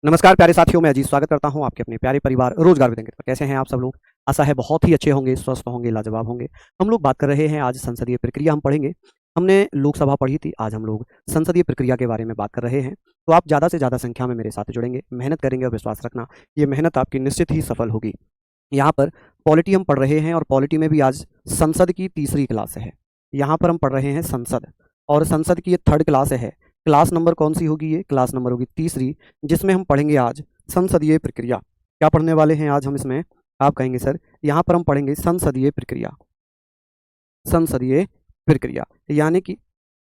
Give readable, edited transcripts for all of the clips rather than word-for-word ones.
नमस्कार प्यारे साथियों, मैं अजीत स्वागत करता हूं आपके अपने प्यारे परिवार रोजगार विद अंकित पर। कैसे हैं आप सब लोग? आशा है बहुत ही अच्छे होंगे, स्वस्थ होंगे, लाजवाब होंगे। हम लोग बात कर रहे हैं आज संसदीय प्रक्रिया हम पढ़ेंगे। हमने लोकसभा पढ़ी थी, आज हम लोग संसदीय प्रक्रिया के बारे में बात कर रहे हैं। तो आप ज़्यादा से ज़्यादा संख्या में मेरे साथ जुड़ेंगे, मेहनत करेंगे और विश्वास रखना ये मेहनत आपकी निश्चित ही सफल होगी। यहाँ पर पॉलिटी हम पढ़ रहे हैं और पॉलिटी में भी आज संसद की तीसरी क्लास है। यहाँ पर हम पढ़ रहे हैं संसद, और संसद की ये थर्ड क्लास है। क्लास नंबर कौन सी होगी? ये क्लास नंबर होगी तीसरी, जिसमें हम पढ़ेंगे आज संसदीय प्रक्रिया। क्या पढ़ने वाले हैं आज हम इसमें? आप कहेंगे सर यहाँ पर हम पढ़ेंगे संसदीय प्रक्रिया। संसदीय प्रक्रिया यानी कि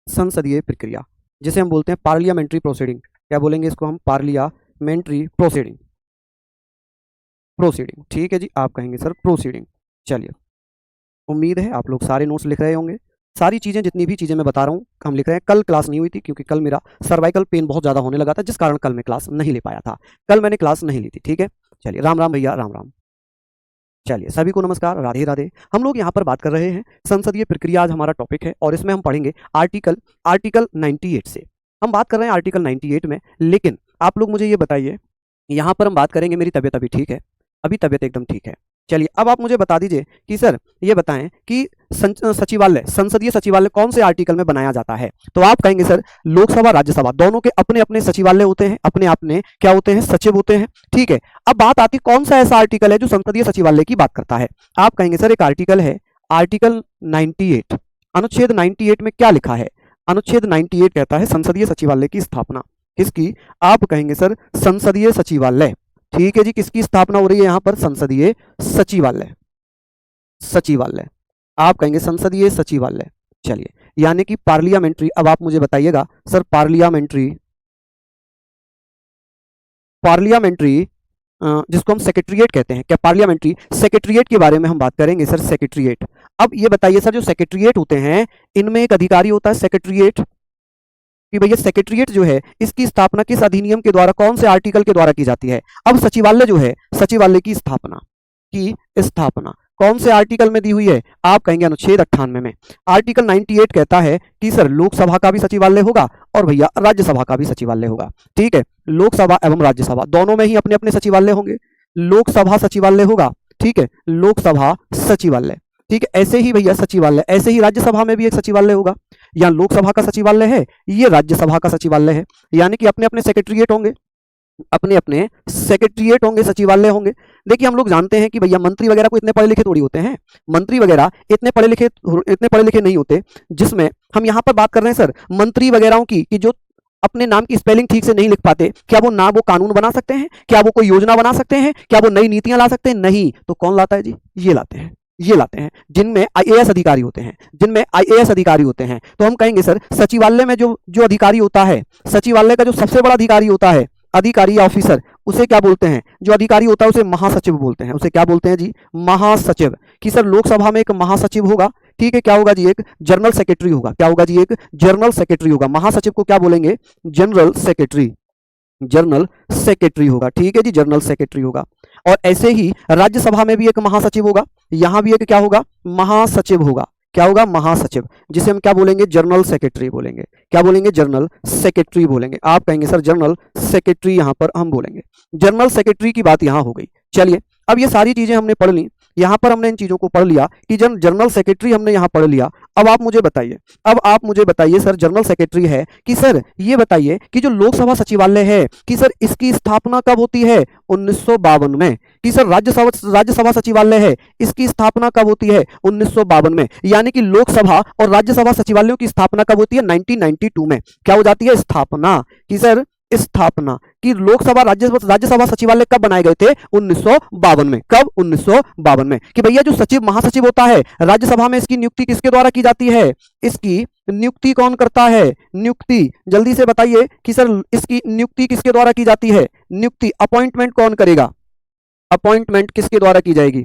संसदीय प्रक्रिया जिसे हम बोलते हैं पार्लियामेंट्री प्रोसीडिंग। क्या बोलेंगे इसको हम? Parliamentary proceeding. प्रोसीडिंग, ठीक है जी, आप कहेंगे सर प्रोसीडिंग। चलिए, उम्मीद है आप लोग सारे नोट्स लिख रहे होंगे। सारी चीज़ें, जितनी भी चीज़ें मैं बता रहा हूँ हम लिख रहे हैं। कल क्लास नहीं हुई थी क्योंकि कल मेरा सर्वाइकल पेन बहुत ज़्यादा होने लगा था, जिस कारण कल मैं क्लास नहीं ले पाया था। कल मैंने क्लास नहीं ली थी, ठीक है। चलिए, राम राम भैया, राम राम। चलिए, सभी को नमस्कार, राधे राधे। हम लोग यहाँ पर बात कर रहे हैं संसदीय प्रक्रिया, आज हमारा टॉपिक है और इसमें हम पढ़ेंगे आर्टिकल 98 से। हम बात कर रहे हैं आर्टिकल 98 में, लेकिन आप लोग मुझे ये बताइए, यहाँ पर हम बात करेंगे, मेरी तबीयत अभी ठीक है, अभी तबीयत एकदम ठीक है। चलिए, अब आप मुझे बता दीजिए कि सर ये बताएं कि सचिवालय, संसदीय सचिवालय कौन से आर्टिकल में बनाया जाता है? तो आप कहेंगे सर लोकसभा राज्यसभा दोनों के अपने अपने सचिवालय होते हैं, अपने अपने क्या होते हैं? सचिव होते हैं, ठीक है। अब बात आती कौन सा ऐसा आर्टिकल है जो संसदीय सचिवालय की बात करता है? आप कहेंगे सर एक आर्टिकल है आर्टिकल 98। अनुच्छेद 98 में क्या लिखा है? अनुच्छेद 98 कहता है संसदीय सचिवालय की स्थापना। किसकी? आप कहेंगे सर संसदीय सचिवालय, ठीक है जी। किसकी स्थापना हो रही है यहाँ पर? संसदीय सचिवालय। सचिवालय, आप कहेंगे संसदीय सचिवालय। चलिए, यानी कि पार्लियामेंट्री। अब आप मुझे बताइएगा सर पार्लियामेंट्री, पार्लियामेंट्री जिसको हम सेक्रेटरीट कहते हैं, क्या पार्लियामेंट्री सेक्रेटरीट के बारे में हम बात करेंगे सर? सेक्रेटरीट। अब ये बताइए सर, जो सेक्रेटरीट होते हैं इनमें एक अधिकारी होता है सेक्रेटरीट, कि भैया सेक्रेटरीट जो है इसकी स्थापना किस अधिनियम के द्वारा, कौन से आर्टिकल के द्वारा की जाती है? अब सचिवालय जो है, सचिवालय की स्थापना कौन से आर्टिकल में दी हुई है? आप कहेंगे अनुच्छेद 98 में। आर्टिकल 98 कहता है कि सर लोकसभा का भी सचिवालय होगा और भैया राज्यसभा का भी सचिवालय होगा, ठीक है। लोकसभा एवं राज्यसभा दोनों में ही अपने अपने सचिवालय होंगे। लोकसभा सचिवालय होगा, ठीक है, लोकसभा सचिवालय, ठीक है। ऐसे ही भैया सचिवालय, ऐसे ही राज्यसभा में भी एक सचिवालय होगा। यहाँ लोकसभा का सचिवालय है, ये राज्यसभा का सचिवालय है, यानी कि अपने अपने सेक्रेटरीट होंगे, अपने अपने सेक्रेटरीट होंगे, सचिवालय होंगे। देखिए, हम लोग जानते हैं कि भैया मंत्री वगैरह को इतने पढ़े लिखे थोड़ी होते हैं, मंत्री वगैरह इतने पढ़े लिखे नहीं होते। जिसमें हम यहाँ पर बात कर रहे हैं सर मंत्री वगैरह की, कि जो अपने नाम की स्पेलिंग ठीक से नहीं लिख पाते, क्या वो कानून बना सकते हैं? क्या वो कोई योजना बना सकते हैं? क्या वो नई नीतियां ला सकते हैं? नहीं। तो कौन लाता है जी? ये लाते हैं, ये लाते हैं, जिनमें आईएएस अधिकारी होते हैं, जिनमें आईएएस अधिकारी होते हैं। तो हम कहेंगे सर सचिवालय में जो जो अधिकारी होता है, सचिवालय का जो सबसे बड़ा अधिकारी होता है, अधिकारी या ऑफिसर, उसे क्या बोलते हैं? जो अधिकारी होता है उसे महासचिव बोलते हैं। उसे क्या बोलते हैं जी? महासचिव। कि सर लोकसभा में एक महासचिव होगा, ठीक है। क्या होगा जी? एक जनरल सेक्रेटरी होगा। क्या होगा जी? एक जनरल सेक्रेटरी होगा। महासचिव को क्या बोलेंगे? General secretary. जनरल सेक्रेटरी होगा, ठीक है जी, जनरल सेक्रेटरी होगा। और ऐसे ही राज्यसभा में भी एक महासचिव होगा, यहां भी एक क्या होगा? महासचिव होगा। क्या होगा? महासचिव, जिसे हम क्या बोलेंगे? जनरल सेक्रेटरी बोलेंगे। क्या बोलेंगे? जनरल सेक्रेटरी बोलेंगे। आप कहेंगे सर जनरल सेक्रेटरी, यहां पर हम बोलेंगे जनरल सेक्रेटरी की बात यहां हो गई। चलिए, अब ये सारी चीजें हमने पढ़ ली, यहां पर हमने इन चीजों को पढ़ लिया कि जनरल सेक्रेटरी हमने यहां पढ़ लिया। अब आप मुझे बताइए, सर जनरल सेक्रेटरी है कि सर ये बताइए कि जो लोकसभा सचिवालय है, कि सर इसकी स्थापना कब होती है? 1952 में। कि सर राज्यसभा सचिवालय है, इसकी स्थापना कब होती है? 1952 में। यानी कि लोकसभा और राज्यसभा सचिवालयों की स्थापना कब होती है? 1992 में। क्या हो जाती है? स्थापना। कि सर स्थापना कि लोकसभा राज्यसभा सचिवालय कब बनाए गए थे? 1952 में। कब? 1952 में। कि भैया जो सचिव महासचिव होता है राज्यसभा में, इसकी नियुक्ति किसके द्वारा की जाती है? इसकी नियुक्ति कौन करता है? नियुक्ति जल्दी से बताइए कि सर इसकी नियुक्ति किसके द्वारा की जाती है? नियुक्ति, अपॉइंटमेंट कौन करेगा? अपॉइंटमेंट किसके द्वारा की जाएगी?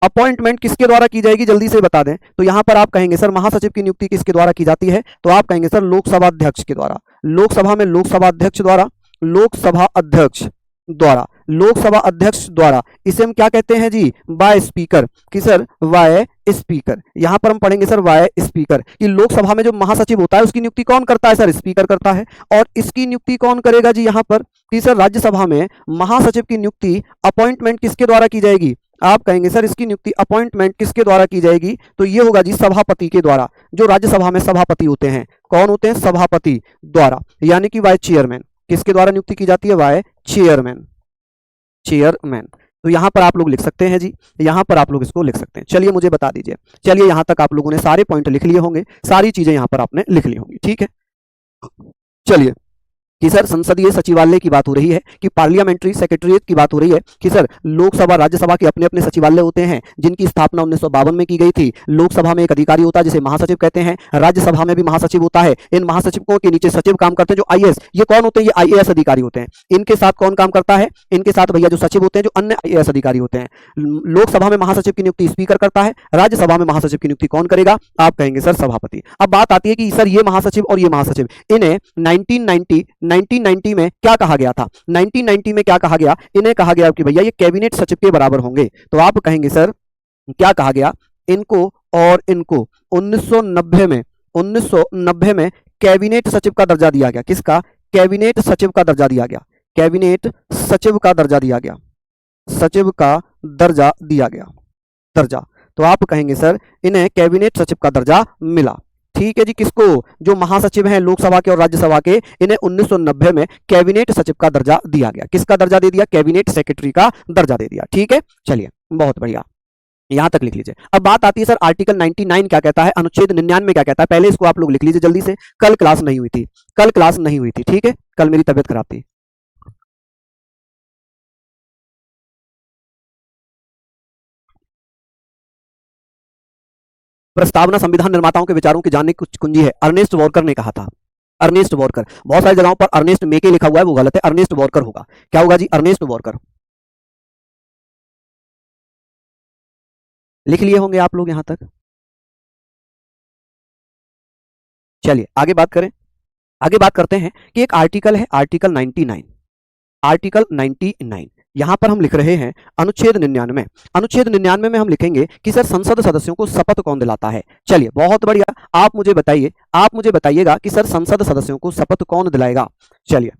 अपॉइंटमेंट किसके द्वारा की जाएगी? जल्दी से बता दें। तो यहां पर आप कहेंगे सर महासचिव की नियुक्ति किसके द्वारा की जाती है? तो आप कहेंगे सर लोकसभा अध्यक्ष के द्वारा। लोकसभा में लोकसभा अध्यक्ष द्वारा, लोकसभा अध्यक्ष, द्वारा, लोकसभा अध्यक्ष द्वारा, इसे हम क्या कहते हैं जी, बाय स्पीकर, कि सर वाय स्पीकर। यहां पर हम पढ़ेंगे सर वाय स्पीकर, कि लोकसभा में जो महासचिव होता है उसकी नियुक्ति कौन करता है, सर स्पीकर करता है। और इसकी नियुक्ति कौन करेगा जी, यहां पर कि सर राज्यसभा में महासचिव की नियुक्ति अपॉइंटमेंट किसके द्वारा की जाएगी, आप कहेंगे सर इसकी नियुक्ति अपॉइंटमेंट किसके द्वारा की जाएगी, तो ये होगा जी सभापति के द्वारा। जो राज्यसभा में सभापति होते हैं, कौन होते हैं, सभापति द्वारा, यानी कि वाय चेयरमैन। किसके द्वारा नियुक्ति की जाती है, वाय चेयरमैन, चेयरमैन। तो यहां पर आप लोग लिख सकते हैं जी, यहां पर आप लोग इसको लिख सकते हैं। चलिए मुझे बता दीजिए, चलिए यहां तक आप लोगों ने सारे पॉइंट लिख लिए होंगे, सारी चीजें यहां पर आपने लिख ली होंगी, ठीक है। चलिए कि सर संसदीय सचिवालय की बात हो रही है, कि पार्लियामेंट्री सेक्रेटरीट की बात हो रही है, कि सर लोकसभा राज्यसभा के अपने अपने सचिवालय होते हैं जिनकी स्थापना 1952 में की गई थी। लोकसभा में एक अधिकारी होता है जिसे महासचिव कहते हैं, राज्यसभा में भी महासचिव होता है। इन महासचिवों के नीचे सचिव काम करते हैं जो आईएएस, ये कौन होते हैं, ये आईएएस अधिकारी होते हैं। इनके साथ कौन काम करता है, इनके साथ भैया जो सचिव होते हैं जो अन्य आईएएस अधिकारी होते हैं। लोकसभा में महासचिव की नियुक्ति स्पीकर करता है, राज्यसभा में महासचिव की नियुक्ति कौन करेगा, आप कहेंगे सर सभापति। अब बात आती है कि सर ये महासचिव और ये महासचिव, इन्हें 1990 में क्या कहा गया था, 1990 में क्या कहा गया, इन्हें कहा गया कि भैया ये कैबिनेट सचिव के बराबर होंगे। तो आप कहेंगे सर क्या कहा गया, इनको और इनको 1990 में कैबिनेट सचिव का दर्जा दिया गया। किसका, कैबिनेट सचिव का दर्जा दिया गया, कैबिनेट सचिव का दर्जा दिया गया, सचिव का दर्जा दिया गया, दर्जा। तो आप कहेंगे सर इन्हें कैबिनेट सचिव का दर्जा मिला, ठीक है जी। किसको, जो महासचिव हैं लोकसभा के और राज्यसभा के, इन्हें 1990 में कैबिनेट सचिव का दर्जा दिया गया। किसका दर्जा दे दिया, कैबिनेट सेक्रेटरी का दर्जा दे दिया, ठीक है। चलिए बहुत बढ़िया, यहां तक लिख लीजिए। अब बात आती है सर आर्टिकल 99 क्या कहता है, अनुच्छेद 99 क्या कहता है। पहले इसको आप लोग लिख लीजिए जल्दी से, कल क्लास नहीं हुई थी, कल क्लास नहीं हुई थी, ठीक है, कल मेरी तबियत खराब थी। प्रस्तावना संविधान निर्माताओं के विचारों की जानने की कुंजी है, अर्नेस्ट वॉकर ने कहा था, अर्नेस्ट वॉकर। बहुत सारी जगहों पर अर्नेस्ट मेके लिखा हुआ है, वो गलत है, अर्नेस्ट वॉकर होगा। क्या होगा जी, अर्नेस्ट वॉकर। लिख लिए होंगे आप लोग यहां तक। चलिए आगे बात करें, आगे बात करते हैं कि एक आर्टिकल है आर्टिकल 99, आर्टिकल 99 यहां पर हम लिख रहे हैं अनुच्छेद 99। अनुच्छेद 99 में हम लिखेंगे कि सर संसद सदस्यों को शपथ कौन दिलाता है। चलिए बहुत बढ़िया, आप मुझे बताइए, आप मुझे बताइएगा कि सर संसद सदस्यों को शपथ कौन दिलाएगा। चलिए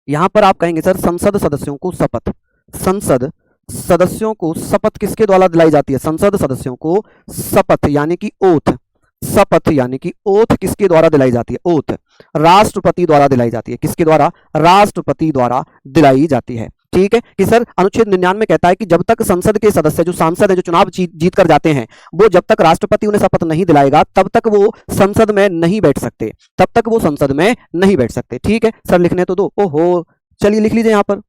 यहां पर आप कहेंगे सर संसद सदस्यों को शपथ, संसद सदस्यों को शपथ किसके द्वारा दिलाई जाती है, संसद सदस्यों को शपथ यानी कि ओथ, शपथ यानी कि ओथ किसके द्वारा दिलाई जाती है, ओथ राष्ट्रपति द्वारा दिलाई जाती है। किसके द्वारा, राष्ट्रपति द्वारा दिलाई जाती है, ठीक है। कि सर अनुच्छेद 99 कहता है कि जब तक संसद के सदस्य जो सांसद है जो चुनाव जीत कर जाते हैं, वो जब तक राष्ट्रपति उन्हें शपथ नहीं दिलाएगा तब तक वो संसद में नहीं बैठ सकते, तब तक वो संसद में नहीं बैठ सकते, ठीक है। सर लिखने तो दो, ओहो चलिए लिख लीजिए यहां पर।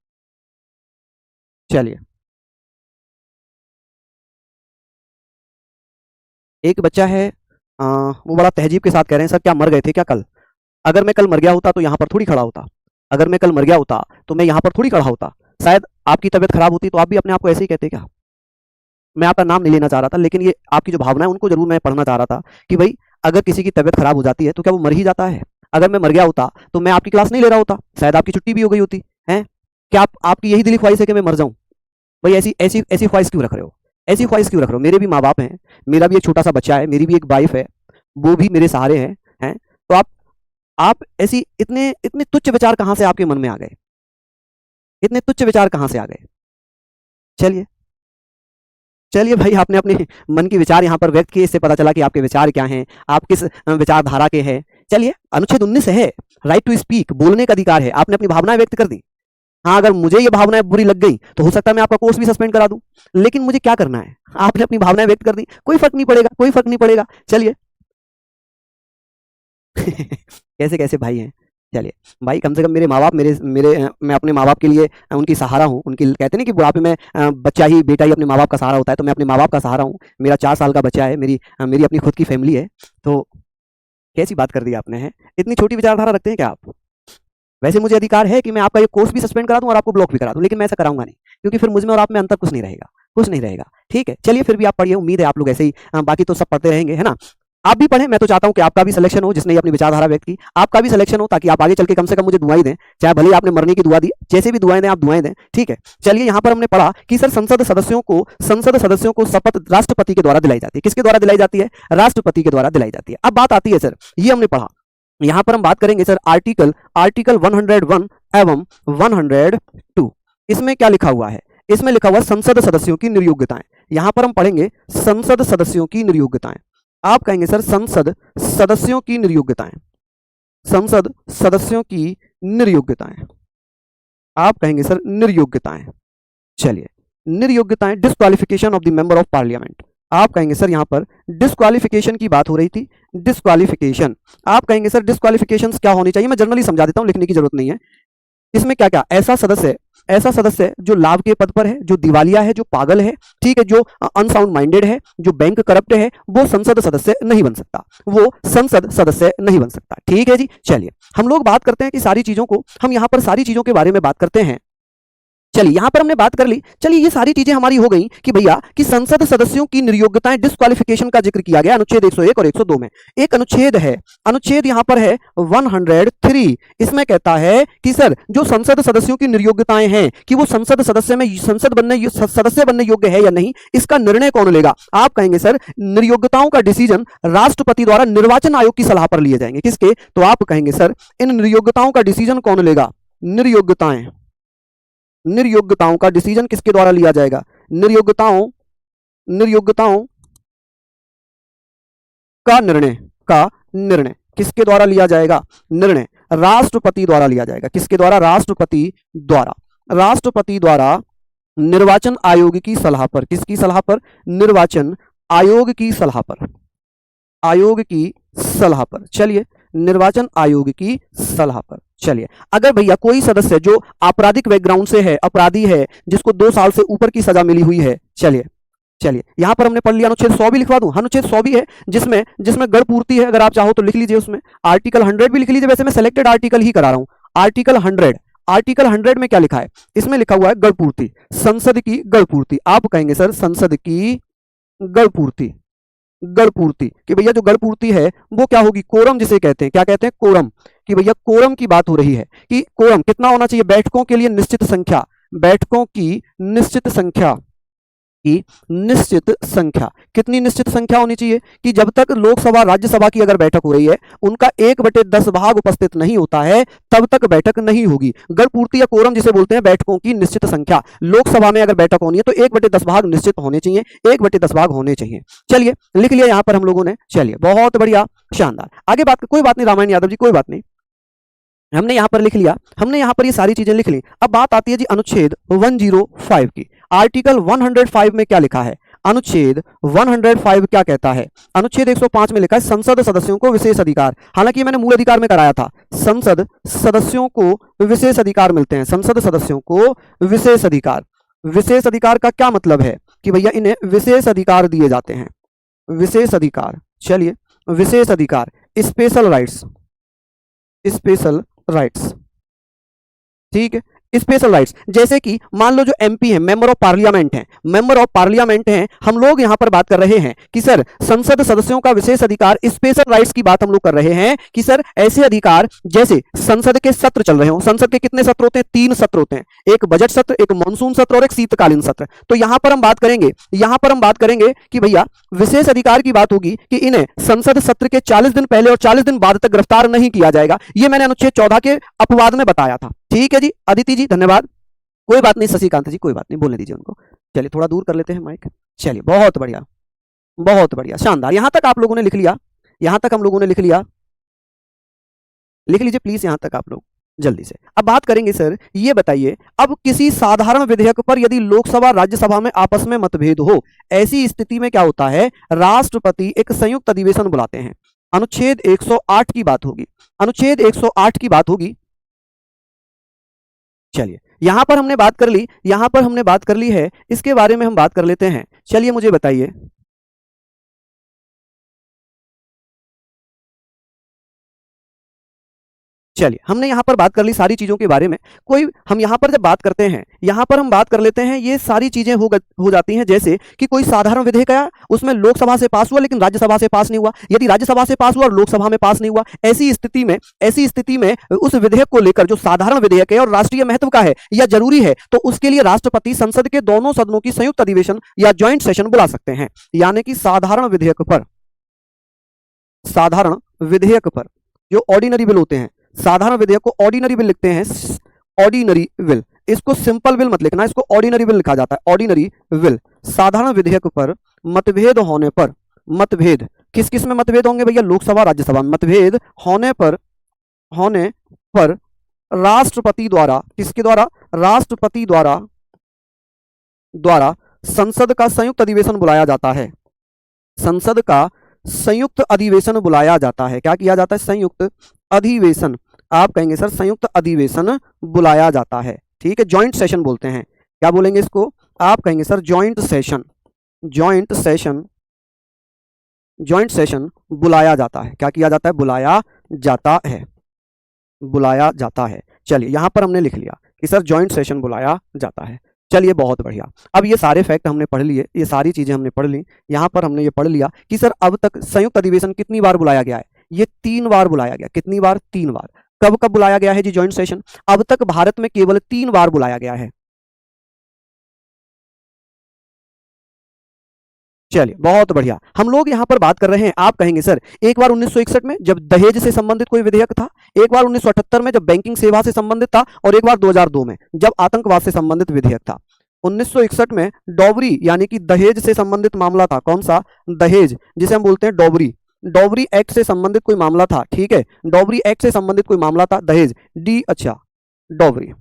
चलिए एक बच्चा है, वो बड़ा तहजीब के साथ कह रहे हैं सर क्या मर गए थे क्या कल। अगर मैं कल मर गया होता तो यहां पर थोड़ी खड़ा होता, अगर मैं कल मर गया होता तो मैं यहां पर थोड़ी खड़ा होता। शायद आपकी तबीयत खराब होती तो आप भी अपने आप को ऐसे ही कहते क्या। मैं आपका नाम नहीं लेना चाह रहा था, लेकिन ये आपकी जो भावना है उनको जरूर मैं पढ़ना चाह रहा था कि भाई अगर किसी की तबीयत खराब हो जाती है तो क्या वो मर ही जाता है। अगर मैं मर गया होता तो मैं आपकी क्लास नहीं ले रहा होता, शायद आपकी छुट्टी भी हो गई होती है। क्या आपकी यही दिली ख्वाहिश है कि मैं मर जाऊं। भाई ऐसी ऐसी ऐसी ख्वाहिश क्यों रख रहे हो, ऐसी ख्वाहिश क्यों रख रहे हो। मेरे भी माँ बाप हैं, मेरा भी एक छोटा सा बच्चा है, मेरी भी एक वाइफ है, वो भी मेरे सहारे हैं। तो आप ऐसी इतने इतने तुच्छ विचार कहां से आपके मन में आ गए, इतने तुच्छ विचार कहां से आ गए। चलिए चलिए भाई आपने अपने मन के विचार यहाँ पर व्यक्त किए, इससे पता चला कि आपके विचार क्या हैं, आप किस विचारधारा के हैं। चलिए अनुच्छेद 19 है, राइट टू स्पीक, बोलने का अधिकार है, आपने अपनी भावनाएं व्यक्त कर दी। हाँ अगर मुझे ये भावनाएं बुरी लग गई तो हो सकता है मैं आपका कोर्स भी सस्पेंड करा दूं, लेकिन मुझे क्या करना है, आपने अपनी भावनाएं व्यक्त कर दी, कोई फर्क नहीं पड़ेगा, कोई फर्क नहीं पड़ेगा। चलिए कैसे कैसे भाई हैं। चलिए भाई कम से कम मेरे माँ बाप मेरे मेरे मैं अपने माँ बाप के लिए उनकी सहारा हूँ। उनकी कहते नहीं कि बुढ़ापे में बच्चा ही बेटा ही अपने माँ बाप का सहारा होता है, तो मैं अपने माँ बाप का सहारा हूँ। मेरा 4 साल का बच्चा है, मेरी अपनी खुद की फैमिली है। तो कैसी बात कर दी आपने, है इतनी छोटी विचारधारा रखते हैं क्या आप। वैसे मुझे अधिकार है कि मैं आपका ये कोर्स भी सस्पेंड करा दूं और आपको ब्लॉक भी करा दूं, लेकिन मैं ऐसा कराऊंगा नहीं, क्योंकि फिर मुझ में और आप में अंतर कुछ नहीं रहेगा, कुछ नहीं रहेगा। ठीक है चलिए फिर भी आप पढ़िए, उम्मीद है आप लोग ऐसे ही बाकी तो सब पढ़ते रहेंगे, है ना। आप भी पढ़ें, मैं तो चाहता हूं कि आपका भी सिलेक्शन हो, जिसने ये अपनी विचारधारा व्यक्त की, आपका भी सिलेक्शन हो, ताकि आप आगे चल के कम से कम मुझे दुआएं दें, चाहे भले ही आपने मरने की दुआ दी, जैसे भी दुआएं दें आप दुआएं दें, ठीक है। चलिए यहां पर हमने पढ़ा कि सर संसद सदस्यों को शपथ राष्ट्रपति के द्वारा दिलाई जाती है। किसके द्वारा दिलाई जाती है? राष्ट्रपति के द्वारा दिलाई जाती है। अब बात आती है सर, ये हमने पढ़ा, यहां पर हम बात करेंगे सर आर्टिकल 101 एवं 102। इसमें क्या लिखा हुआ है? इसमें लिखा हुआ संसद सदस्यों की नियोग्यताएं। यहां पर हम पढ़ेंगे संसद सदस्यों की नियोग्यताएं। आप कहेंगे सर संसद सदस्यों की नियोग्यताएं, संसद सदस्यों की नियोग्यताएं। आप कहेंगे सर नियोग्यताएं। चलिए, नियोग्यताएं, disqualification of the member of parliament. आप कहेंगे सर यहां पर डिस्क्वालिफिकेशन की बात हो रही थी, डिस्क्वालिफिकेशन। आप कहेंगे सर डिस्क्वालिफिकेशंस क्या होनी चाहिए? मैं जनरली समझा देता हूं, लिखने की जरूरत नहीं है। इसमें क्या क्या, ऐसा सदस्य जो लाभ के पद पर है, जो दिवालिया है, जो पागल है, ठीक है, जो अनसाउंड माइंडेड है, जो बैंक करप्ट है, वो संसद सदस्य नहीं बन सकता, वो संसद सदस्य नहीं बन सकता। ठीक है जी। चलिए हम लोग बात करते हैं कि सारी चीजों को, हम यहां पर सारी चीजों के बारे में बात करते हैं। चलिए यहां पर हमने बात कर ली। चलिए ये सारी चीजें हमारी हो गई कि भैया कि संसद सदस्यों की नियोग्यताएं, डिस्क्वालिफिकेशन का जिक्र किया गया अनुच्छेद 101 और 102 में। एक अनुच्छेद है, अनुच्छेद यहां पर है 103। इसमें कहता है कि सर जो संसद सदस्यों की नियोग्यताएं हैं कि वो संसद सदस्य बनने योग्य है या नहीं, इसका निर्णय कौन लेगा? आप कहेंगे सर नियोग्यताओं का डिसीजन राष्ट्रपति द्वारा निर्वाचन आयोग की सलाह पर लिए जाएंगे। किसके? तो आप कहेंगे सर इन नियोग्यताओं का डिसीजन कौन लेगा? नियोग्यताओं का डिसीजन किसके द्वारा लिया जाएगा? नियोग्यताओं का निर्णय किसके द्वारा लिया जाएगा? निर्णय राष्ट्रपति द्वारा लिया जाएगा। किसके द्वारा? राष्ट्रपति द्वारा निर्वाचन आयोग की सलाह पर। किसकी सलाह पर? निर्वाचन आयोग की सलाह पर। चलिए निर्वाचन आयोग की सलाह पर। चलिए अगर भैया कोई सदस्य जो आपराधिक बैकग्राउंड से है, अपराधी है, जिसको 2 साल से ऊपर की सजा मिली हुई है, चलिए यहां पर हमने पढ़ लिया, अनुच्छेद 100 भी लिखवा दूं। अनुच्छेद 100 भी है जिसमें गढ़ पूर्ति है, अगर आप चाहो तो लिख लीजिए उसमें। आर्टिकल 100 भी लिख लीजिए, वैसे मैं सेलेक्टेड आर्टिकल ही करा रहा हूं। आर्टिकल 100 में क्या लिखा है? इसमें लिखा हुआ है गढ़ पूर्ति, संसद की गढ़ पूर्ति। आप कहेंगे सर संसद की गढ़ पूर्ति कि भैया जो गढ़ पूर्ति है वो क्या होगी? कोरम जिसे कहते हैं। क्या कहते हैं? कोरम। कि भैया कोरम की बात हो रही है कि कोरम कितना होना चाहिए? बैठकों के लिए निश्चित संख्या, बैठकों की निश्चित संख्या कितनी निश्चित संख्या होनी चाहिए? कि जब तक लोकसभा राज्यसभा की अगर बैठक हो रही है, उनका 1/10 भाग उपस्थित नहीं होता है, तब तक बैठक नहीं होगी। गढ़ पूर्ति या कोरम जिसे बोलते हैं, बैठकों की निश्चित संख्या। लोकसभा में अगर बैठक होनी है तो 1/10 भाग निश्चित होने चाहिए, 1/10 भाग होने चाहिए। चलिए लिख लिया यहां पर हम लोगों ने। चलिए बहुत बढ़िया, शानदार। आगे बात, कोई बात नहीं रामायण यादव जी, कोई बात नहीं, हमने यहां पर लिख लिया, हमने यहां पर ये सारी चीजें लिख ली। अब बात आती है जी अनुच्छेद 105 की। आर्टिकल 105 में क्या लिखा है? अनुच्छेद 105 क्या कहता है? अनुच्छेद 105 में लिखा है संसद सदस्यों को विशेष अधिकार। हालांकि मैंने मूल अधिकार में कराया था, संसद सदस्यों को विशेष अधिकार मिलते हैं। संसद सदस्यों को विशेष अधिकार। विशेष अधिकार का क्या मतलब है? कि भैया इन्हें विशेष अधिकार दिए जाते हैं, विशेष अधिकार। चलिए विशेष अधिकार, स्पेशल राइट्स, ठीक है, स्पेशल राइट्स। जैसे कि मान लो जो एमपी है, मेंबर ऑफ पार्लियामेंट हैं, हम लोग यहां पर बात कर रहे हैं कि सर संसद सदस्यों का विशेष अधिकार, स्पेशल राइट्स की बात हम लोग कर रहे हैं कि सर ऐसे अधिकार, जैसे संसद के सत्र चल रहे हो। संसद के कितने सत्र होते हैं? 3 सत्र होते हैं, एक बजट सत्र, एक मानसून सत्र और एक शीतकालीन सत्र। तो यहां पर हम बात करेंगे कि भैया विशेष अधिकार की बात होगी कि इन्हें संसद सत्र के 40 दिन पहले और 40 दिन बाद तक गिरफ्तार नहीं किया जाएगा। ये मैंने अनुच्छेद 14 के अपवाद में बताया था। ठीक है जी। अदिति जी धन्यवाद, कोई बात नहीं। शशिकांत जी कोई बात नहीं, बोलने दीजिए उनको। चलिए थोड़ा दूर कर लेते हैं माइक। चलिए बहुत बढ़िया, शानदार। यहां तक आप लोगों ने लिख लिया, यहां तक हम लोगों ने लिख लिया, लिख लीजिए प्लीज यहां तक आप लोग जल्दी से। अब बात करेंगे सर, ये बताइए, अब किसी साधारण विधेयक पर यदि लोकसभा राज्यसभा में आपस में मतभेद हो, ऐसी स्थिति में क्या होता है? राष्ट्रपति एक संयुक्त अधिवेशन बुलाते हैं। अनुच्छेद 108 की बात होगी, अनुच्छेद 108 की बात होगी। चलिए यहां पर हमने बात कर ली है, इसके बारे में हम बात कर लेते हैं। चलिए मुझे बताइए, चलिए, हमने यहाँ पर बात कर ली सारी चीज़ों के बारे में। कोई हम यहाँ पर जब बात करते हैं, यहाँ पर हम बात कर लेते हैं, ये सारी चीज़ें हो जाती हैं, जैसे कि कोई साधारण विधेयक आया, उसमें लोकसभा से पास हुआ लेकिन राज्यसभा से पास नहीं हुआ। यदि राज्यसभा से पास हुआ और लोकसभा में पास नहीं हुआ, ऐसी स्थिति में उस विधेयक को लेकर, जो साधारण विधेयक है और राष्ट्रीय महत्व का है या जरूरी है, तो उसके लिए राष्ट्रपति संसद के दोनों सदनों की संयुक्त अधिवेशन या ज्वाइंट सेशन बुला सकते हैं। यानी कि साधारण विधेयक पर जो ऑर्डिनरी बिल होते हैं, साधारण विधेयक को ऑर्डिनरी बिल लिखते हैं, ऑर्डिनरी बिल। इसको सिंपल बिल मत लिखना, इसको ऑर्डिनरी बिल लिखा जाता है, ऑर्डिनरी बिल। साधारण विधेयक पर मतभेद होने पर, मतभेद किस किस में मतभेद होंगे भैया? लोकसभा राज्यसभा में। मतभेद होने पर राष्ट्रपति द्वारा, किसके द्वारा? राष्ट्रपति द्वारा संसद का संयुक्त अधिवेशन बुलाया जाता है। संसद का संयुक्त अधिवेशन बुलाया जाता है। क्या किया जाता है? संयुक्त अधिवेशन। आप कहेंगे सर संयुक्त अधिवेशन बुलाया जाता है, ठीक है, ज्वाइंट सेशन बोलते हैं। क्या बोलेंगे इसको? आप कहेंगे sir joint session. Joint session बुलाया जाता है। क्या किया जाता है? बुलाया जाता है। चलिए, यहां पर हमने लिख लिया कि सर ज्वाइंट सेशन बुलाया जाता है। चलिए, बहुत बढ़िया। अब ये सारे फैक्ट हमने पढ़ लिए, ये सारी चीजें हमने पढ़ ली। यहाँ पर हमने ये पढ़ लिया कि सर अब तक संयुक्त अधिवेशन कितनी बार बुलाया गया है? ये 3 बार बुलाया गया। कितनी बार? 3 बार। कब कब बुलाया गया है जी ज्वाइंट सेशन? अब तक भारत में केवल 3 बार बुलाया गया है। चलिए, बहुत बढ़िया। हम लोग यहाँ पर बात कर रहे हैं, आप कहेंगे सर एक बार 1961 में जब दहेज से संबंधित कोई विधेयक था, एक बार 1978 में जब बैंकिंग सेवा से संबंधित था, और एक बार 2002 में जब आतंकवाद से संबंधित विधेयक था। 1961 में डॉबरी यानी कि दहेज से संबंधित मामला था। कौन सा? दहेज, जिसे हम बोलते हैं डॉबरी एक्ट से संबंधित कोई मामला था, ठीक है, डॉबरी एक्ट से संबंधित कोई मामला था, दहेज, डॉबरी,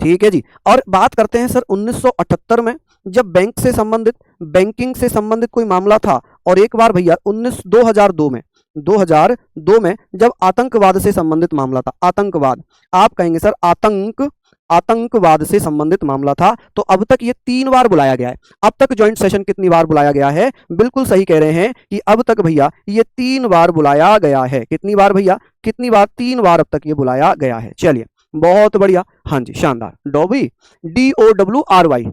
ठीक है जी। और बात करते हैं सर 1978 में जब बैंकिंग से संबंधित कोई मामला था, और एक बार भैया 2002 में जब आतंकवाद से संबंधित मामला था। आतंकवाद, आप कहेंगे सर आतंकवाद से संबंधित मामला था। तो अब तक ये 3 बार बुलाया गया है। अब तक ज्वाइंट सेशन कितनी बार बुलाया गया है? बिल्कुल सही कह रहे हैं कि अब तक भैया ये 3 बार बुलाया गया है। कितनी बार भैया? कितनी बार? 3 बार अब तक ये बुलाया गया है। चलिए, बहुत बढ़िया, हाँ जी, शानदार। डॉबरी, DOWRY,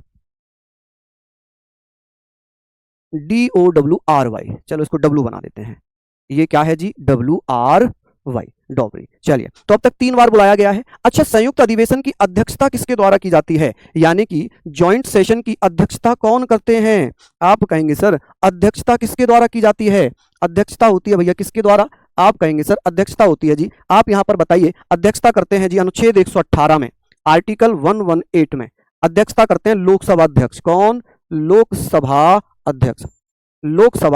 चलो इसको डब्लू बना देते हैं। ये क्या है जी? WRY, डॉबरी। चलिए, तो अब तक 3 बार बुलाया गया है। अच्छा, संयुक्त अधिवेशन की अध्यक्षता किसके द्वारा की जाती है? यानी कि ज्वाइंट सेशन की अध्यक्षता कौन करते हैं? आप कहेंगे सर अध्यक्षता किसके द्वारा की जाती है? अध्यक्षता होती है भैया किसके द्वारा? आप कहेंगे सर अध्यक्षता होती है जी, आप यहां पर बताइए, अध्यक्षता करते हैं जी अनुच्छेद 118 में, आर्टिकल 118 में अध्यक्षता करते हैं लोकसभा अध्यक्ष। कौन? लोकसभा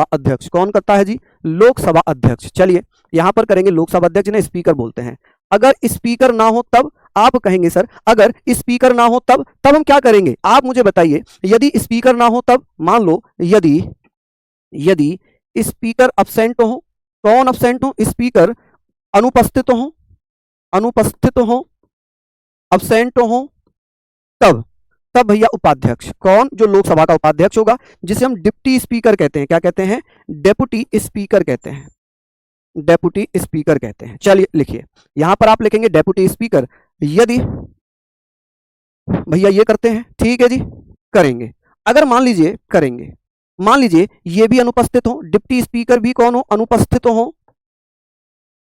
अध्यक्ष कौन करता है जी? लोकसभा अध्यक्ष। चलिए, यहां पर करेंगे लोकसभा अध्यक्ष, जिन्हें स्पीकर बोलते हैं। अगर स्पीकर ना हो तब? आप कहेंगे सर अगर स्पीकर ना हो तब हम क्या करेंगे? आप मुझे बताइए, यदि स्पीकर ना हो तब, मान लो यदि स्पीकर अब्सेंट हो, कौन अब्सेंट हो? स्पीकर अनुपस्थित हो, अब्सेंट हो, तब भैया उपाध्यक्ष। कौन? जो लोकसभा का उपाध्यक्ष होगा, जिसे हम डिप्टी स्पीकर कहते हैं। क्या कहते हैं? डेप्यूटी स्पीकर कहते हैं। चलिए लिखिए, यहां पर आप लिखेंगे डेप्यूटी स्पीकर। यदि भैया ये करते हैं, ठीक है जी, करेंगे। अगर मान लीजिए ये भी अनुपस्थित हो, डिप्टी स्पीकर भी कौन हो?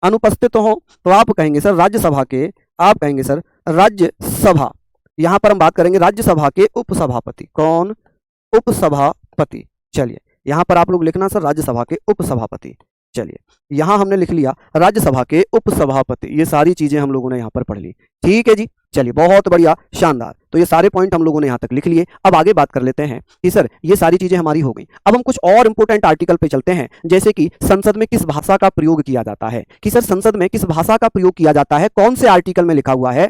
अनुपस्थित हो, तो आप कहेंगे सर राज्यसभा के, आप कहेंगे सर राज्यसभा, यहां पर हम बात करेंगे राज्यसभा के उपसभापति। कौन? उपसभापति। चलिए, यहां पर आप लोग लिखना सर राज्यसभा के उपसभापति। चलिए, यहां हमने लिख लिया राज्यसभा के उपसभापति। ये सारी चीजें हम लोगों ने यहां पर पढ़ ली, ठीक है जी। चलिए, बहुत बढ़िया, शानदार। तो ये सारे पॉइंट हम लोगों ने यहां तक लिख लिए। अब आगे बात कर लेते हैं कि सर ये सारी चीजें हमारी हो गई। अब हम कुछ और इंपोर्टेंट आर्टिकल पे चलते हैं, जैसे कि संसद में किस भाषा का प्रयोग किया जाता है। कि सर संसद में किस भाषा का प्रयोग किया जाता है, कौन से आर्टिकल में लिखा हुआ है।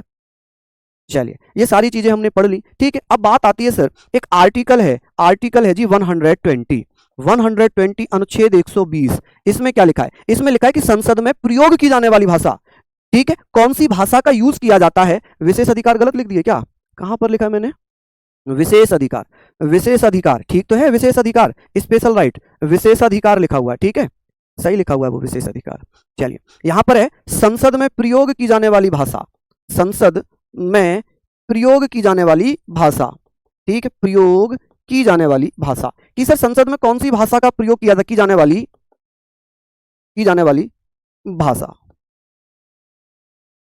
चलिए, ये सारी चीजें हमने पढ़ ली, ठीक है। अब बात आती है सर, एक आर्टिकल है जी 120 अनुच्छेद 120। इसमें क्या लिखा है? इसमें लिखा है कि संसद में प्रयोग की जाने वाली भाषा, ठीक है, कौन सी भाषा का यूज किया जाता है। विशेष अधिकार गलत लिख दिए क्या? कहां पर लिखा है मैंने? विशेष अधिकार, ठीक तो है, विशेष अधिकार, स्पेशल राइट, विशेष अधिकार लिखा हुआ है, ठीक है, सही लिखा हुआ है वो विशेष अधिकार। चलिए यहां पर है संसद में प्रयोग की जाने वाली भाषा, संसद में प्रयोग की जाने वाली भाषा, ठीक है, प्रयोग की जाने वाली भाषा। कि सर संसद में कौन सी भाषा का प्रयोग किया की जाने वाली भाषा,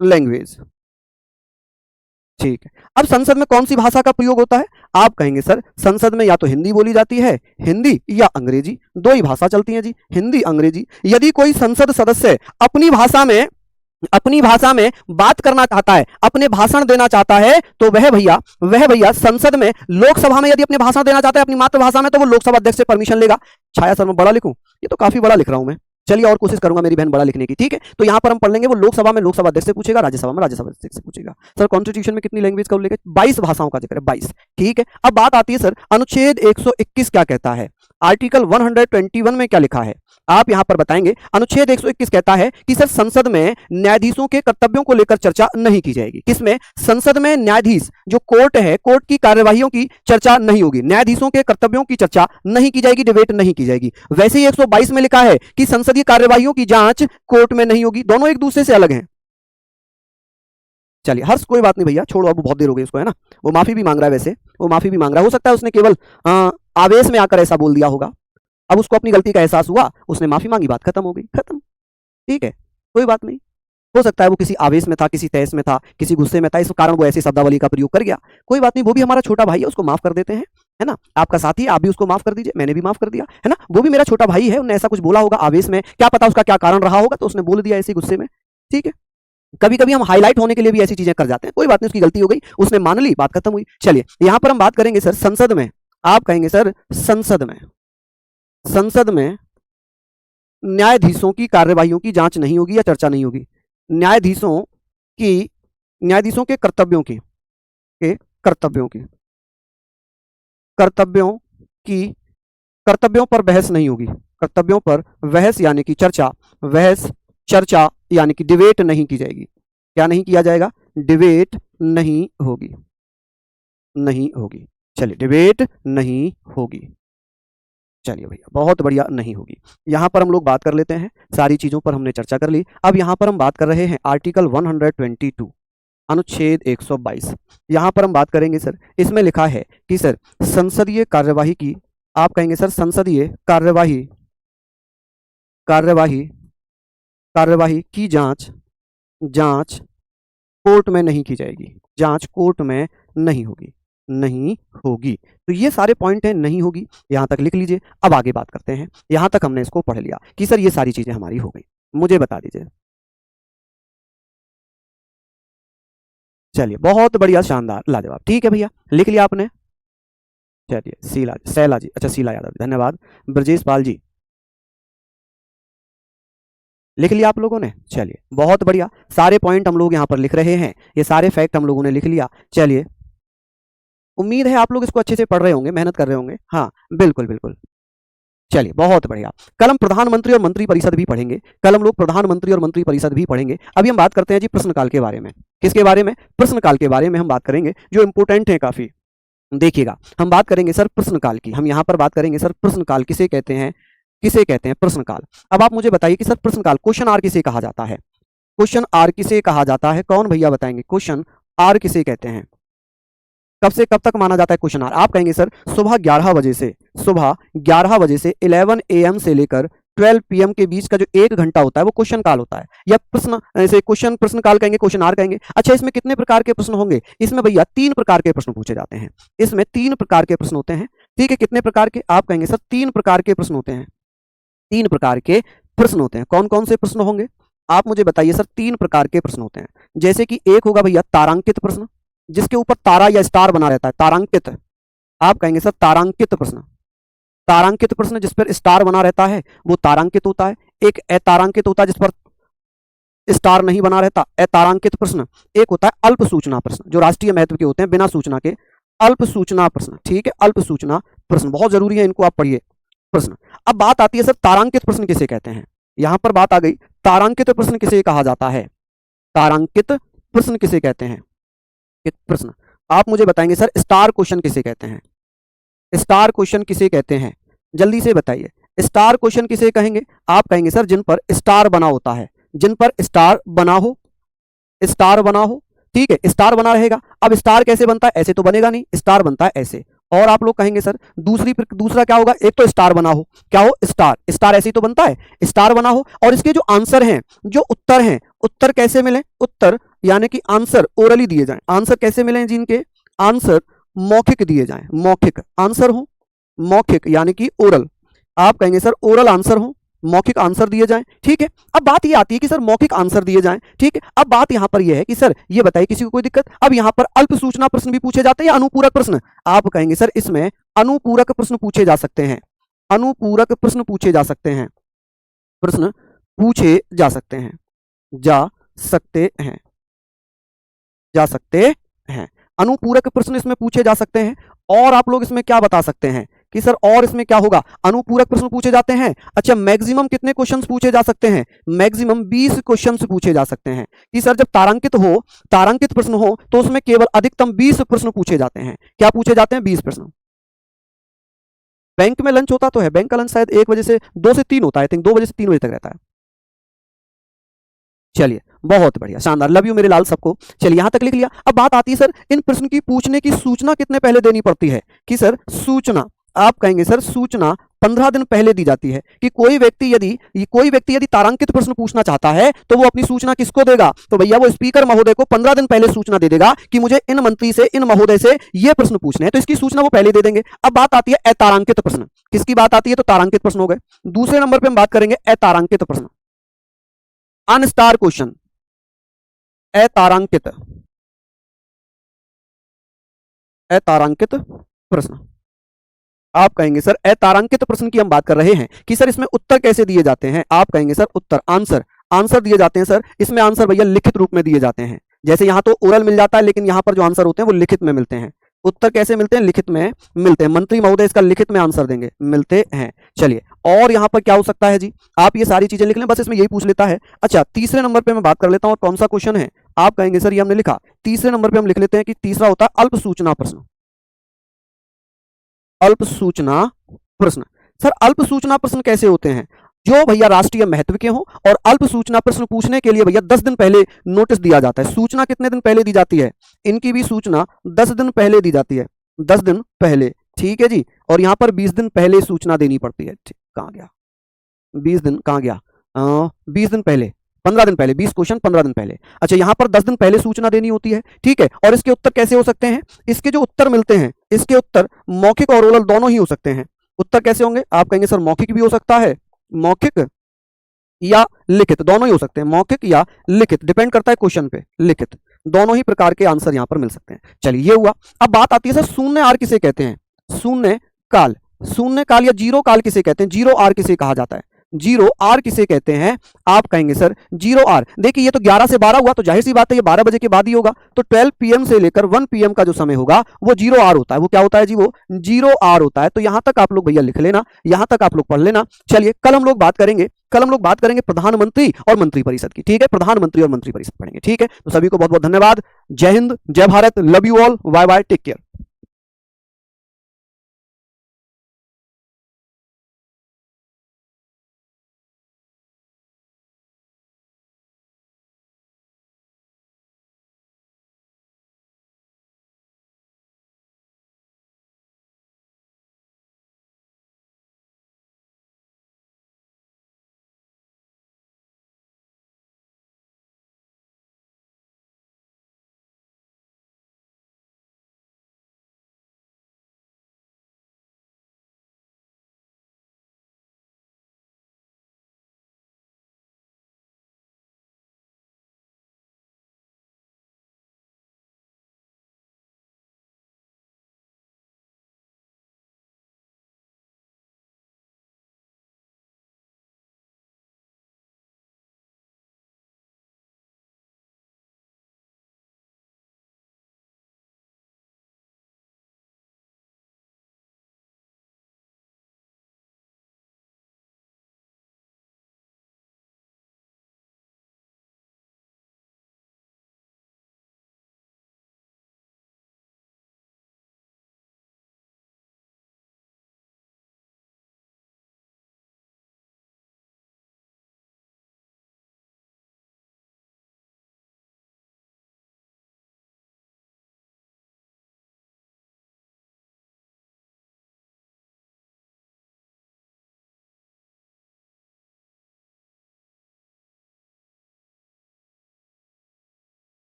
लैंग्वेज, ठीक है। अब संसद में कौन सी भाषा का प्रयोग होता है? आप कहेंगे सर संसद में या तो हिंदी बोली जाती है, हिंदी या अंग्रेजी, दो ही भाषा चलती है जी, हिंदी अंग्रेजी। यदि कोई संसद सदस्य अपनी भाषा में बात करना चाहता है, अपने भाषण देना चाहता है, तो वह भैया संसद में, लोकसभा में यदि अपने भाषण देना चाहता है अपनी मातृभाषा में, तो वो लोकसभा अध्यक्ष से परमिशन लेगा। छाया सर मैं बड़ा लिखूं? ये तो काफी बड़ा लिख रहा हूं मैं। चलिए और कोशिश करूंगा मेरी बहन बड़ा लिखने की, ठीक है। तो यहां पर हम पढ़ लेंगे, वो लोकसभा में लोकसभा अध्यक्ष से पूछेगा, राज्यसभा में राज्यसभा अध्यक्ष से पूछेगा। सर कॉन्स्टिट्यूशन में कितनी लैंग्वेज का उल्लेख है? 22 भाषाओं का जिक्र है, 22, ठीक है। अब बात आती है सर अनुच्छेद 121 क्या कहता है, आर्टिकल 121 में क्या लिखा है, आप यहां पर बताएंगे। अनुच्छेद 121 कहता है कि सर संसद में न्यायाधीशों के कर्तव्यों को लेकर चर्चा नहीं की जाएगी। किसमें? संसद में न्यायाधीश जो कोर्ट है, कोर्ट की कार्यवाहियों की चर्चा नहीं होगी, न्यायाधीशों के कर्तव्यों की चर्चा नहीं की जाएगी, डिबेट नहीं की जाएगी। वैसे ही 122 में लिखा है कि संसदीय कार्यवाहियों की जांच कोर्ट में नहीं होगी। दोनों एक दूसरे से अलग हैं। चलिए हर्ष कोई बात नहीं भैया, छोड़ो, अब बहुत देर हो गई उसको, है ना। वो माफी भी मांग रहा है, वैसे वो माफी भी मांग रहा है, हो सकता है उसने केवल आवेश में आकर ऐसा बोल दिया होगा। अब उसको अपनी गलती का एहसास हुआ, उसने माफी मांगी, बात खत्म हो गई, खत्म, ठीक है, कोई बात नहीं। हो सकता है वो किसी आवेश में था, किसी तहस में था, किसी गुस्से में था, इस कारण वो ऐसी शब्दावली का प्रयोग कर गया। कोई बात नहीं, वो भी हमारा छोटा भाई है, उसको माफ कर देते हैं, है ना। आपका साथी, आप भी उसको माफ कर दीजिए, मैंने भी माफ कर दिया, है ना। वो भी मेरा छोटा भाई है, उसने ऐसा कुछ बोला होगा आवेश में, क्या पता उसका क्या कारण रहा होगा, तो उसने बोल दिया ऐसे गुस्से में, ठीक है। कभी कभी हम हाईलाइट होने के लिए भी ऐसी चीजें कर जाते हैं, कोई बात नहीं, उसकी गलती हो गई, उसने मान ली, बात खत्म हुई। चलिए यहां पर हम बात करेंगे सर संसद में, आप कहेंगे सर संसद में न्यायाधीशों की कार्यवाहियों की जांच नहीं होगी या चर्चा नहीं होगी। न्यायाधीशों के कर्तव्यों पर बहस नहीं होगी, कर्तव्यों पर बहस यानी कि चर्चा यानी कि डिबेट नहीं की जाएगी। क्या नहीं किया जाएगा? डिबेट नहीं होगी। चलिए डिबेट नहीं होगी, चलिए भैया बहुत बढ़िया, नहीं होगी। यहां पर हम लोग बात कर लेते हैं, सारी चीजों पर हमने चर्चा कर ली। अब यहां पर हम बात कर रहे हैं आर्टिकल 122 अनुच्छेद 122। यहां पर हम बात करेंगे सर, इसमें लिखा है कि सर संसदीय कार्यवाही की, आप कहेंगे सर संसदीय कार्यवाही की जांच कोर्ट में नहीं की जाएगी, जांच कोर्ट में नहीं होगी। तो ये सारे पॉइंट हैं, नहीं होगी, यहां तक लिख लीजिए। अब आगे बात करते हैं, यहां तक हमने इसको पढ़ लिया कि सर ये सारी चीजें हमारी हो गई। मुझे बता दीजिए, चलिए बहुत बढ़िया, शानदार, लाजवाब, ठीक है भैया, लिख लिया आपने। चलिए शैला जी, अच्छा शीला यादव, धन्यवाद। ब्रजेश पाल जी, लिख लिया आप लोगों ने? चलिए बहुत बढ़िया, सारे पॉइंट हम लोग यहाँ पर लिख रहे हैं, ये सारे फैक्ट हम लोगों ने लिख लिया। चलिए उम्मीद है आप लोग इसको अच्छे से पढ़ रहे होंगे, मेहनत कर रहे होंगे, हाँ बिल्कुल। चलिए बहुत बढ़िया। कल हम प्रधानमंत्री और मंत्री परिषद भी पढ़ेंगे, अभी हम बात करते हैं जी प्रश्नकाल के बारे में। किसके बारे में? प्रश्नकाल के बारे में हम बात करेंगे, जो इंपोर्टेंट है काफी। देखिएगा हम बात करेंगे सर प्रश्नकाल की, हम यहाँ पर बात करेंगे सर प्रश्नकाल किसे कहते हैं प्रश्नकाल। अब आप मुझे बताइए कि सर प्रश्नकाल, क्वेश्चन आर किसे कहा जाता है? कौन भैया बताएंगे? क्वेश्चन आर किसे कहते हैं? कब से कब तक माना जाता है क्वेश्चन आर? आप कहेंगे सर सुबह 11 बजे से 11 AM से लेकर 12 PM के बीच का जो 1 घंटा होता है वो क्वेश्चन काल होता है, या प्रश्न काल कहेंगे, क्वेश्चन आर कहेंगे। अच्छा इसमें कितने प्रकार के प्रश्न होंगे? इसमें भैया 3 प्रकार के प्रश्न पूछे जाते हैं, इसमें 3 प्रकार के प्रश्न होते हैं, ठीक है। कितने प्रकार के? आप कहेंगे सर 3 प्रकार के प्रश्न होते हैं, 3 प्रकार के प्रश्न होते हैं। कौन कौन से प्रश्न होंगे आप मुझे बताइए सर? 3 प्रकार के प्रश्न होते हैं, जैसे कि एक होगा भैया तारांकित प्रश्न, जिसके ऊपर तारा या स्टार बना रहता है, तारांकित। आप कहेंगे सर तारांकित प्रश्न जिस पर स्टार बना रहता है वो तारांकित होता है। एक अतारांकित होता है जिस पर स्टार नहीं बना रहता, अतारांकित प्रश्न। एक होता है अल्प सूचना प्रश्न, जो राष्ट्रीय महत्व के होते हैं, बिना सूचना के, अल्प सूचना प्रश्न, ठीक है। अल्प सूचना प्रश्न बहुत जरूरी है, इनको आप पढ़िए प्रश्न। अब बात आती है सर तारांकित प्रश्न किसे कहते हैं? यहां पर बात आ गई, तारांकित प्रश्न किसे कहा जाता है? तारांकित प्रश्न किसे कहते हैं? एक प्रश्न आप मुझे बताएंगे सर स्टार क्वेश्चन किसे कहते हैं? जल्दी से बताइए, स्टार क्वेश्चन किसे कहेंगे? आप कहेंगे सर जिन पर स्टार बना होता है, जिन पर स्टार बना हो, स्टार बना हो, ठीक है, स्टार बना रहेगा। अब स्टार कैसे बनता है? ऐसे तो बनेगा नहीं, स्टार बनता है ऐसे। और आप लोग कहेंगे सर दूसरा क्या होगा? एक तो स्टार बना हो, क्या हो? स्टार। स्टार ऐसे ही तो बनता है, स्टार बना हो। और इसके जो आंसर हैं, जो उत्तर हैं, उत्तर कैसे मिले? उत्तर यानी कि आंसर ओरली दिए जाएं। आंसर कैसे मिले? जिनके आंसर मौखिक दिए जाएं, मौखिक आंसर हो, मौखिक यानी कि ओरल। आप कहेंगे सर ओरल आंसर हो, मौखिक आंसर दिए जाएं, ठीक है। अब बात ये आती है कि सर मौखिक आंसर दिए जाएं, ठीक है। अब बात यहां पर यह है कि सर ये बताइए किसी को कोई दिक्कत? अब यहां पर अल्प सूचना प्रश्न भी पूछे जाते हैं या अनुपूरक प्रश्न? आप कहेंगे सर इसमें अनुपूरक प्रश्न पूछे जा सकते हैं, अनुपूरक प्रश्न पूछे जा सकते हैं, प्रश्न पूछे जा सकते हैं, जा सकते हैं, जा सकते हैं। अनुपूरक प्रश्न इसमें पूछे जा सकते हैं। और आप लोग इसमें क्या बता सकते हैं कि सर और इसमें क्या होगा? अनुपूरक प्रश्न पूछे जाते हैं। अच्छा, मैक्सिमम कितने क्वेश्चंस पूछे जा सकते हैं? मैक्सिमम 20 क्वेश्चंस पूछे जा सकते हैं। कि सर जब तारांकित हो, तारांकित प्रश्न हो, तो उसमें केवल अधिकतम 20 प्रश्न पूछे जाते हैं। क्या पूछे जाते हैं? 20 प्रश्न। बैंक में लंच होता तो है, बैंक का लंच शायद 1 बजे से 2 से 3 होता है, 2 बजे से 3 बजे तक रहता है। चलिए, बहुत बढ़िया, शानदार, लव यू मेरे लाल सबको। चलिए यहां तक लिख लिया। अब बात आती है सर इन प्रश्न की पूछने की सूचना कितने पहले देनी पड़ती है? कि सर सूचना, आप कहेंगे सर सूचना 15 दिन पहले दी जाती है। कि कोई व्यक्ति यदि तारांकित प्रश्न पूछना चाहता है तो वो अपनी सूचना किसको देगा? तो भैया वो स्पीकर महोदय को 15 दिन पहले सूचना दे देगा कि मुझे इन मंत्री से, इन महोदय से ये प्रश्न पूछने हैं, तो इसकी सूचना वो पहले दे देंगे। अब बात आती है अतारांकित प्रश्न। किसकी बात आती है? तो तारांकित प्रश्न हो गए। दूसरे नंबर पर हम बात करेंगे अतारांकित प्रश्न, अनस्टार क्वेश्चन, अतारांकित, अतारांकित प्रश्न। आप कहेंगे सर अतारांकित प्रश्न की हम बात कर रहे हैं कि सर इसमें उत्तर कैसे दिए जाते हैं? आप कहेंगे सर उत्तर, आंसर दिए जाते हैं सर। इसमें आंसर भैया लिखित रूप में दिए जाते हैं। जैसे यहां तो ओरल मिल जाता है, लेकिन यहां पर जो आंसर होते हैं वो लिखित में मिलते हैं। उत्तर कैसे मिलते हैं? लिखित में मिलते हैं। मंत्री महोदय इसका लिखित में आंसर देंगे, मिलते हैं। चलिए, और यहां पर क्या हो सकता है जी? आप ये सारी चीजें लिख लें, बस इसमें यही पूछ लेता है। अच्छा, तीसरे नंबर पे मैं बात कर लेता हूं, और कौन सा क्वेश्चन है? आप कहेंगे सर ये हमने लिखा। तीसरे नंबर पे हम लिख लेते हैं कि तीसरा होता है अल्प सूचना प्रश्न, अल्प सूचना प्रश्न। सर अल्प सूचना प्रश्न कैसे होते हैं? जो भैया राष्ट्रीय महत्व के हो, और अल्प सूचना प्रश्न पूछने के लिए भैया 10 दिन पहले नोटिस दिया जाता है। सूचना कितने दिन पहले दी जाती है? इनकी भी सूचना 10 दिन पहले दी जाती है, 10 दिन पहले, ठीक है जी। और यहां पर 20 दिन पहले सूचना देनी पड़ती है। ठीक, कहां गया 20 दिन? कहां गया? 20 दिन पहले, 15 दिन पहले, 20 क्वेश्चन 15 दिन पहले। अच्छा, यहां पर 10 दिन पहले सूचना देनी होती है, ठीक है। और इसके उत्तर कैसे हो सकते हैं? इसके जो उत्तर मिलते हैं, इसके उत्तर मौखिक और ओरल दोनों ही हो सकते हैं। उत्तर कैसे होंगे? आप कहेंगे सर मौखिक भी हो सकता है, मौखिक या लिखित, दोनों ही हो सकते हैं, मौखिक या लिखित, डिपेंड करता है क्वेश्चन पे, लिखित, दोनों ही प्रकार के आंसर यहां पर मिल सकते हैं। चलिए ये हुआ। अब बात आती है सर शून्य आर किसे कहते हैं? शून्य काल, शून्य काल या जीरो काल किसे कहते हैं? जीरो आर किसे कहा जाता है? जीरो आर किसे कहते हैं? आप कहेंगे सर जीरो आर। देखिए ये तो 11 से 12 हुआ, तो जाहिर सी बात है ये 12 बजे के बाद ही होगा। तो 12 PM से लेकर 1 PM का जो समय होगा वो जीरो आर होता है। वो क्या होता है जी? वो जीरो आर होता है। तो यहां तक आप लोग भैया लिख लेना, यहां तक आप लोग पढ़ लेना। चलिए कल हम लोग बात करेंगे, प्रधानमंत्री और मंत्री परिषद की, ठीक है। प्रधानमंत्री और मंत्री परिषद पढ़ेंगे, ठीक है। तो सभी को बहुत बहुत धन्यवाद। जय हिंद, जय Bharat, love you all, bye bye, take care.